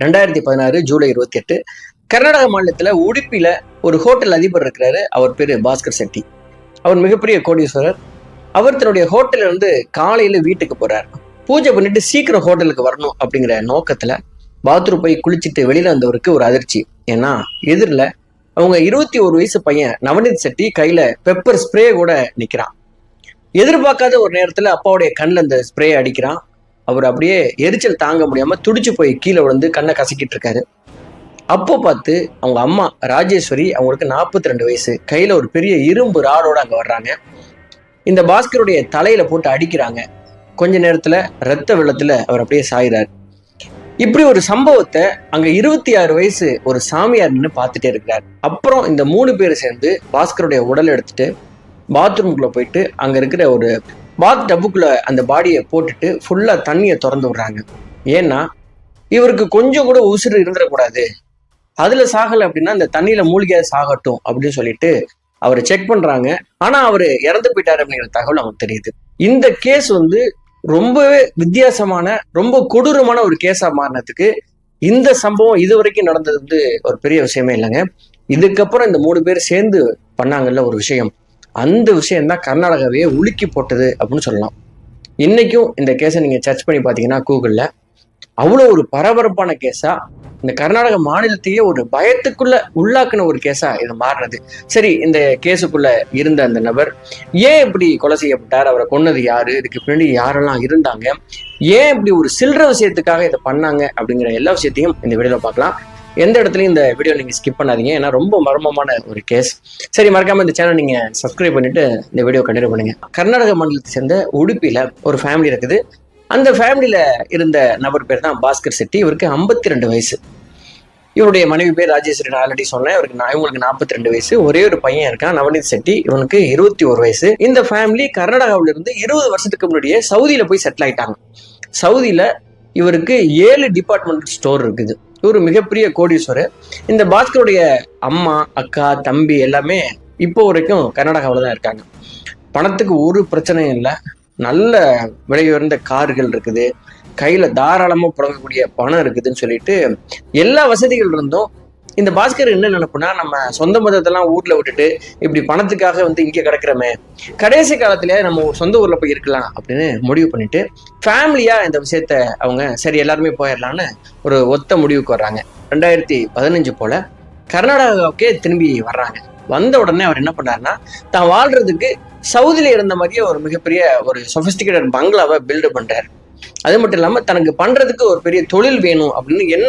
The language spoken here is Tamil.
2016 ஜூலை 28 கர்நாடக மாநிலத்துல உடுப்பில ஒரு ஹோட்டல் அதிபர் இருக்கிறாரு. அவர் பேரு பாஸ்கர் செட்டி. அவர் மிகப்பெரிய கோடீஸ்வரர். அவர் தன்னுடைய ஹோட்டல்ல இருந்து காலையில வீட்டுக்கு போறார். பூஜை பண்ணிட்டு சீக்கிரம் ஹோட்டலுக்கு வரணும் அப்படிங்கிற நோக்கத்துல பாத்ரூம் போய் குளிச்சுட்டு வெளியில வந்தவருக்கு ஒரு அதிர்ச்சி. ஏன்னா எதிரில் அவங்க 21 வயசு பையன் நவநீத் செட்டி கையில பெப்பர் ஸ்ப்ரே கூட நிக்கிறான். எதிர்பார்க்காத ஒரு நேரத்துல அப்பாவுடைய கண்ணில் அந்த ஸ்ப்ரே அடிக்கிறான். அவர் அப்படியே எரிச்சல் தாங்க முடியாம துடிச்சு போய் கீழே விழுந்து கண்ணை கசக்கிட்டு இருக்காரு. அப்போ பார்த்து அவங்க அம்மா ராஜேஸ்வரி, அவங்களுக்கு 42 வயசு, கையில ஒரு பெரிய இரும்பு ராடோட அங்க வர்றாங்க. இந்த பாஸ்கருடைய தலையில போட்டு அடிக்கிறாங்க. கொஞ்ச நேரத்துல ரத்த வெள்ளத்துல அவர் அப்படியே சாயிறாரு. இப்படி ஒரு சம்பவத்தை அங்க 26 வயசு ஒரு சாமியார் நின்று பார்த்துட்டே இருக்கிறார். அப்புறம் இந்த 3 பேர் சேர்ந்து பாஸ்கருடைய உடலை எடுத்துட்டு பாத்ரூம்குள்ள போயிட்டு அங்க இருக்கிற ஒரு பாத் டப்புக்குள்ள அந்த பாடியை போட்டுட்டு ஃபுல்லா தண்ணியை திறந்து விடுறாங்க. ஏன்னா இவருக்கு கொஞ்சம் கூட உசுறு இருந்துடக்கூடாது, அதுல சாகலை அப்படின்னா இந்த தண்ணியில மூழ்கியா சாகட்டும் அப்படின்னு சொல்லிட்டு அவரை செக் பண்றாங்க. ஆனா அவரு இறந்து போயிட்டாரு அப்படிங்கிற தகவல் அவங்களுக்கு தெரியுது. இந்த கேஸ் ரொம்பவே வித்தியாசமான, ரொம்ப கொடூரமான ஒரு கேஸா மாறினதுக்கு இந்த சம்பவம் இது வரைக்கும் நடந்தது ஒரு பெரிய விஷயமே இல்லைங்க. இதுக்கப்புறம் இந்த 3 பேர் சேர்ந்து பண்ணாங்கல்ல ஒரு விஷயம், அந்த விஷயம் தான் கர்நாடகாவே உலுக்கி போட்டது அப்படின்னு சொல்லலாம். இன்னைக்கும் இந்த கேஸை நீங்க சர்ச் பண்ணி பாத்தீங்கன்னா கூகுள்ல அவ்வளோ ஒரு பரபரப்பான கேஸா, இந்த கர்நாடக மாநிலத்தையே ஒரு பயத்துக்குள்ள உள்ளாக்குன ஒரு கேஸா இது மாறினது. சரி, இந்த கேஸுக்குள்ள இருந்த அந்த நபர் ஏன் இப்படி கொலை செய்யப்பட்டார், அவரை கொன்னது யாரு, இதுக்கு பின்னாடி யாரெல்லாம் இருந்தாங்க, ஏன் இப்படி ஒரு சில்லற விஷயத்துக்காக இதை பண்ணாங்க அப்படிங்கிற எல்லா விஷயத்தையும் இந்த வீடியோல பார்க்கலாம். எந்த இடத்துலையும் இந்த வீடியோ நீங்க ஸ்கிப் பண்ணாதீங்க, ஏன்னா ரொம்ப மர்மமான ஒரு கேஸ். சரி, மறக்காம இந்த சேனல் நீங்க சப்ஸ்கிரைப் பண்ணிட்டு இந்த வீடியோ கண்டினியூ பண்ணுங்க. கர்நாடக மாநிலத்தை சேர்ந்த உடுப்பில ஒரு ஃபேமிலி இருக்குது. அந்த ஃபேமிலியில இருந்த நபர் பேர் தான் பாஸ்கர் செட்டி. இவருக்கு 52 வயசு. இவருடைய மனைவி பேர் ராஜேஸ்வரி, நான் ஆல்ரெடி சொன்னேன். இவங்களுக்கு 42 வயசு. ஒரே ஒரு பையன் இருக்கான், நவநீத் செட்டி. இவனுக்கு 21 வயசு. இந்த ஃபேமிலி கர்நாடகாவில இருந்து 20 வருஷத்துக்கு முன்னாடியே சவுதியில போய் செட்டில் ஆயிட்டாங்க. சவுதியில இவருக்கு 7 டிபார்ட்மெண்ட் ஸ்டோர் இருக்குது. இவர் மிகப்பெரிய கோடீஸ்வரர். இந்த பாஸ்கருடைய அம்மா, அக்கா, தம்பி எல்லாமே இப்போ வரைக்கும் கர்நாடகாவில் தான் இருக்காங்க. பணத்துக்கு ஒரு பிரச்சனையும் இல்லை. நல்ல விலை உயர்ந்த கார்கள் இருக்குது, கையில தாராளமா புழங்கக்கூடிய பணம் இருக்குதுன்னு சொல்லிட்டு எல்லா வசதிகள் இருந்தும் இந்த பாஸ்கர் என்ன நினைப்புனா, நம்ம சொந்த மதத்தெல்லாம் ஊர்ல விட்டுட்டு இப்படி பணத்துக்காக இங்க கிடக்கிறோமே, கடைசி காலத்திலேயே நம்ம சொந்த ஊர்ல போய் இருக்கலாம் அப்படின்னு முடிவு பண்ணிட்டு ஃபேமிலியா இந்த விஷயத்த அவங்க சரி எல்லாருமே போயிடலான்னு ஒரு ஒத்த முடிவுக்கு வர்றாங்க. 2015 போல கர்நாடகாவுக்கே திரும்பி வர்றாங்க. வந்த உடனே அவர் என்ன பண்ணாருன்னா, தான் வாழ்றதுக்கு சவுதியில இருந்த மாதிரியே ஒரு மிகப்பெரிய ஒரு சொபிஸ்டிகேட்டட் பங்களாவை பில்டு பண்றாரு. அது மட்டும் இல்லாம தனக்கு பண்றதுக்கு ஒரு பெரிய தொழில் வேணும் அப்படின்னு என்ன